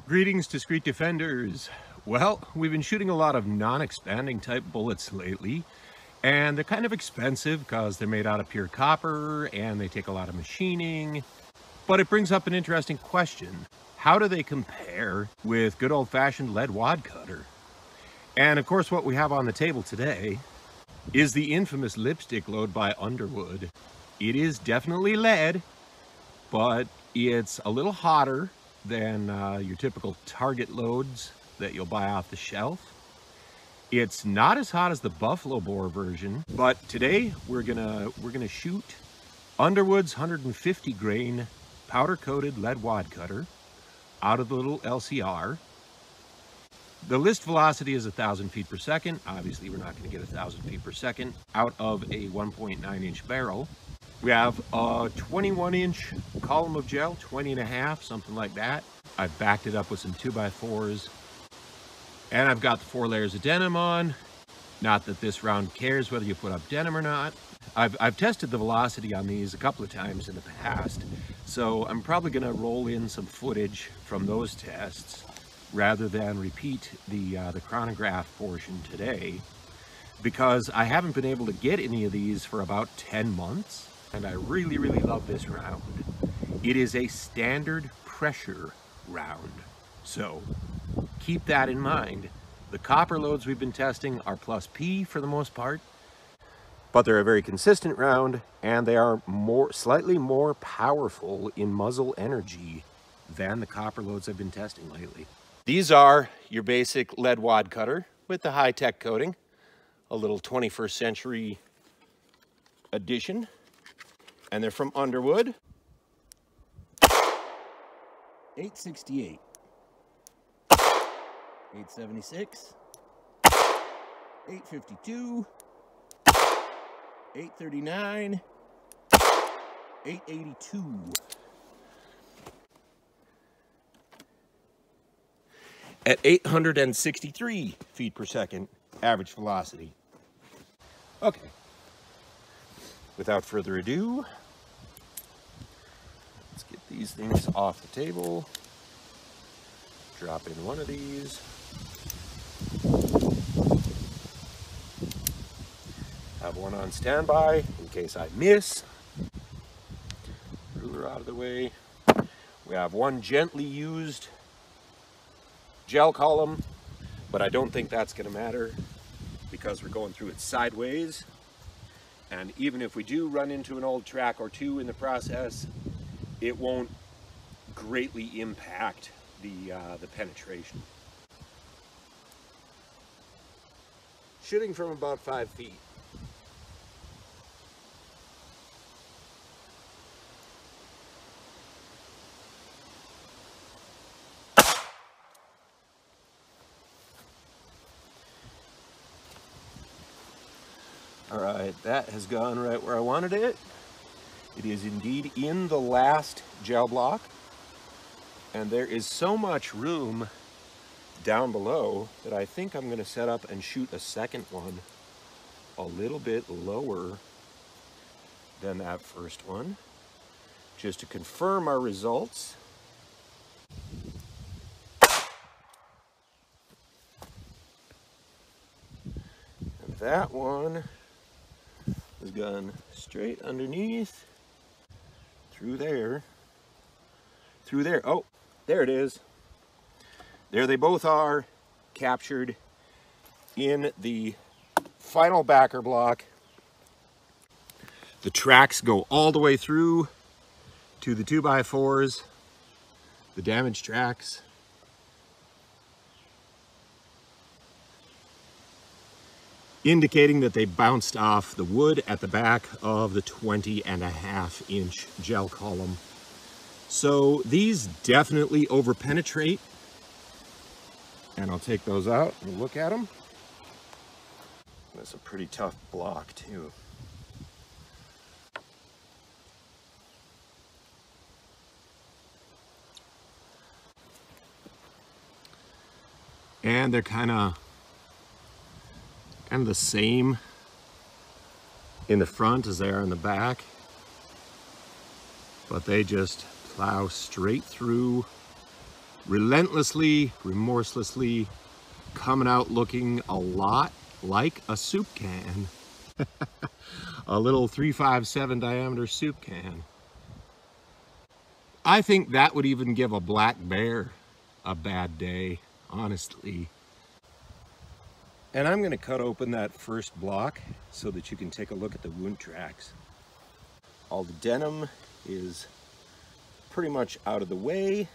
Greetings, discreet defenders. Well, we've been shooting a lot of non-expanding type bullets lately, and they're kind of expensive because they're made out of pure copper and they take a lot of machining. But it brings up an interesting question. How do they compare with good old-fashioned lead wad cutter? And of course, what we have on the table today is the infamous lipstick load by Underwood. It is definitely lead, but it's a little hotter than your typical target loads that you'll buy off the shelf. It's not as hot as the buffalo bore version, but today we're gonna shoot Underwood's 150 grain powder coated lead wad cutter out of the little LCR. The list velocity is 1,000 feet per second. Obviously, we're not going to get 1,000 feet per second out of a 1.9 inch barrel. We have a 21 inch column of gel, 20 and a half, something like that. I've backed it up with some 2x4s. And I've got the 4 layers of denim on. Not that this round cares whether you put up denim or not. I've tested the velocity on these a couple of times in the past, so I'm probably going to roll in some footage from those tests rather than repeat the chronograph portion today, because I haven't been able to get any of these for about 10 months. And I really, really love this round. It is a standard pressure round. So keep that in mind. The copper loads we've been testing are plus P for the most part, but they're a very consistent round, and they are slightly more powerful in muzzle energy than the copper loads I've been testing lately. These are your basic lead wad cutter with the high-tech coating, a little 21st century edition. And they're from Underwood. 868, 876, 852, 839, 882. At 863 feet per second average velocity. Okay. Without further ado, let's get these things off the table. Drop in one of these. Have one on standby in case I miss. Ruler out of the way. We have one gently used gel column, but I don't think that's going to matter because we're going through it sideways. And even if we do run into an old track or two in the process, it won't greatly impact the penetration. Shooting from about 5 feet. All right, that has gone right where I wanted it. It is indeed in the last gel block. And there is so much room down below that I think I'm going to set up and shoot a second one a little bit lower than that first one, just to confirm our results. And that one has gone straight underneath, through there, through there. Oh, there it is. There they both are, captured in the final backer block. The tracks go all the way through to the 2x4s, the damaged tracks. Indicating that they bounced off the wood at the back of the 20.5 inch gel column. So these definitely over penetrate, and I'll take those out and look at them. That's a pretty tough block too. And they're kind of the same in the front as they are in the back, but they just plow straight through relentlessly, remorselessly coming out looking a lot like a soup can. A little 357 diameter soup can. I think that would even give a black bear a bad day, honestly. And I'm going to cut open that first block so that you can take a look at the wound tracks. All the denim is pretty much out of the way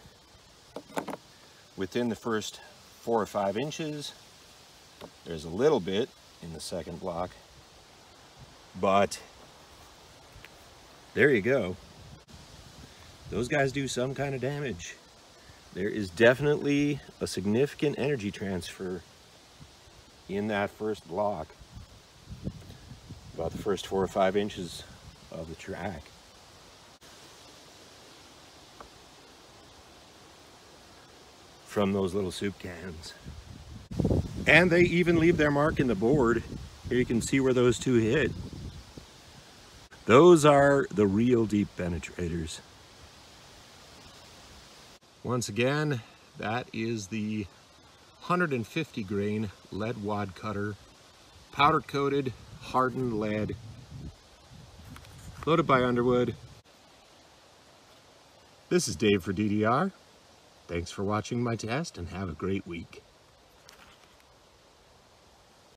within the first 4 or 5 inches. There's a little bit in the second block, but there you go. Those guys do some kind of damage. There is definitely a significant energy transfer in that first block, about the first 4 or 5 inches of the track. From those little soup cans. And they even leave their mark in the board. Here you can see where those two hit. Those are the real deep penetrators. Once again, that is the 150 grain lead wad cutter, powder coated, hardened lead, loaded by Underwood. This is Dave for DDR. Thanks for watching my test and have a great week.